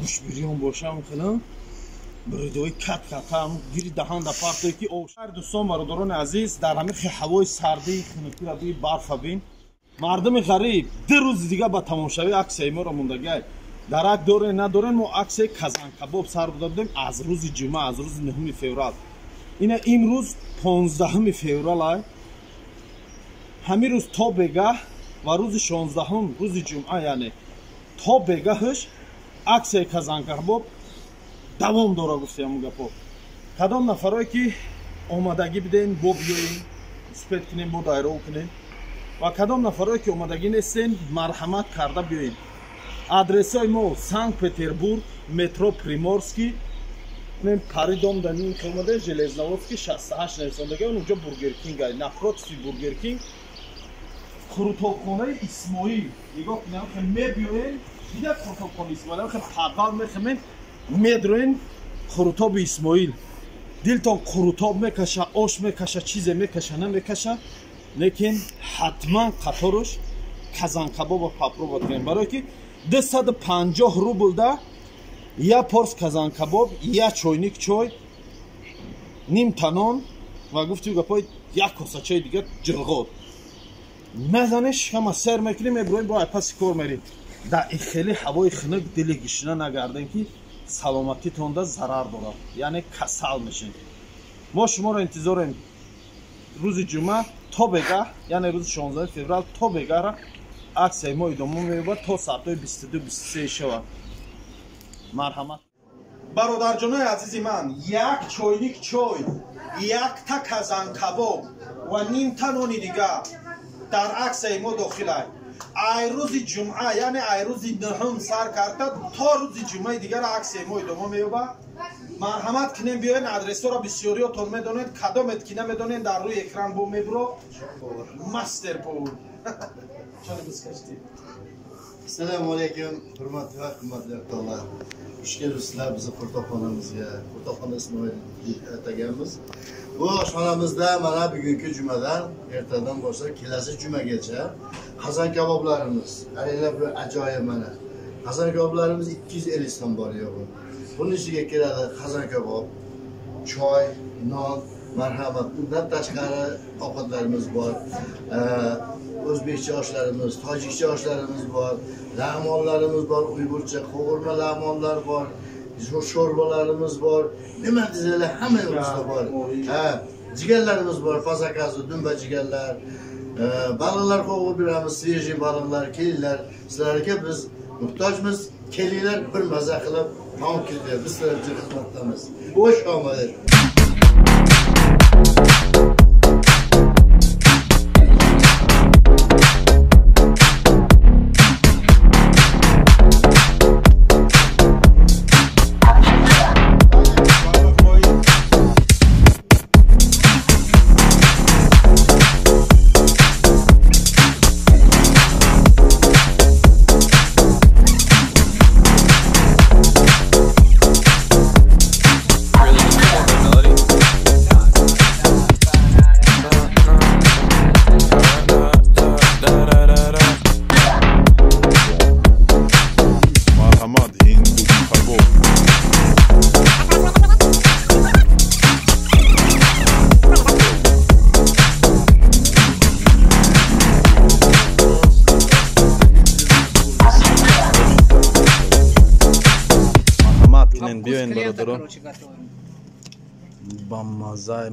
گوشبریان باشم خیلی بریدوی کت هم گیری دهان در پارتوی که اوشار دوستان برادران عزیز در همه هوای سردی خنکی را بوی برف بین مردم غریب 2 روز دیگه با تماشای عکس ما را موندگی درک دوره ندارن ما عکس کازان کباب سر دادیم از روز جمعه از روز 9 فوریه اینا امروز 15 فوریه همین روز تا بگه و روز 16 روز جمعه یعنی تا بگهش عکس کازان کباب دوام داره گفتم گپو کدام نفرایی که اومدگی بدین بو بیاین اسپیت کنین بو دایره کنین و کدام نفرایی که اومدگی نیستین مرحمت کرده بیاین آدرسای ما سانت پتربورگ مترو پریمورسکی من پریدم در این اومده ژلزنوفسکی 68 نویسندگی اونجا برگر کینگ ای نفروتسی برگر کینگ خروطوخانه اسماعیل نگاه کنین که می بیاین دیگه خروطوخانه اسماعیل که پاگال میخمین میدروین خروطاب اسماعیل دلتان خروطاب میکشه آش میکشه چیز میکشه نمیکشه لیکن حتما قطارش کازان کباب و پاپرو بکنیم برای که 250 روبل ده یا پرس کازان کباب یا چوینیک چای نیم تنان و گفتی گپای یک کاسه چای دیگه جلغود میزنش شما سر میکنیم ابراهیم با پس کار میریم در خیلی هوای خنک دل گشنه نگردن که سلامتی تونده ضرر داره یعنی کسل میشین ما شما رو انتظاریم روز جمعه تا بگه یعنی روز 16 فوریه تا بگه را عکس ما ادامه میبود تا ساعت 22 23 شود مرحمت برادر جانای عزیز من یک چوینیک چای یک تا کازان کباب و نیم تا نان دیگه در عکس ما داخل ای روز جمعه یعنی ای روز 9 سر کرده تا روز جمعه دیگر عکس ما ادامه میوبه مرحمت کنیم بیاین آدرس را بسیاری تون میدونید کدامت که نمیدونید در روی اکران بو میبرو مستر پور چون بسکشتی السلام علیکم حرمت و حکمت الله خوش geldinizlar bizni qo'rtoqxonamizga qo'rtoqxona ismoil atagamiz bu oshxonamizda mana bugungi jumadan ertadan boshlab kelasi jumagacha qozon kaboblarimiz qaranglar bu ajoyib mana qozon kaboblarimiz 250 so'm bor yo'q buning ichiga kiradi qozon kabob choy non marhamat bundan tashqari ovqatlarimiz bor o'zbekcha oshlarimiz tojikcha oshlarimiz bor lag'monlarimiz bor uyg'urcha qovurma lag'monlar bor sho'rbalarimiz bor nima desanglar hamma yo'qsa bor jigarlarimiz bor fazakazi dumba jigarlar baliqlar qovurib beramiz svejiy baliqlar kelinglar sizlarga biz muhtojmiz kelinglar bir maza qilib taom kelinglar biz sizlarga xizmatdamiz xush omad بیاین برادران با مزه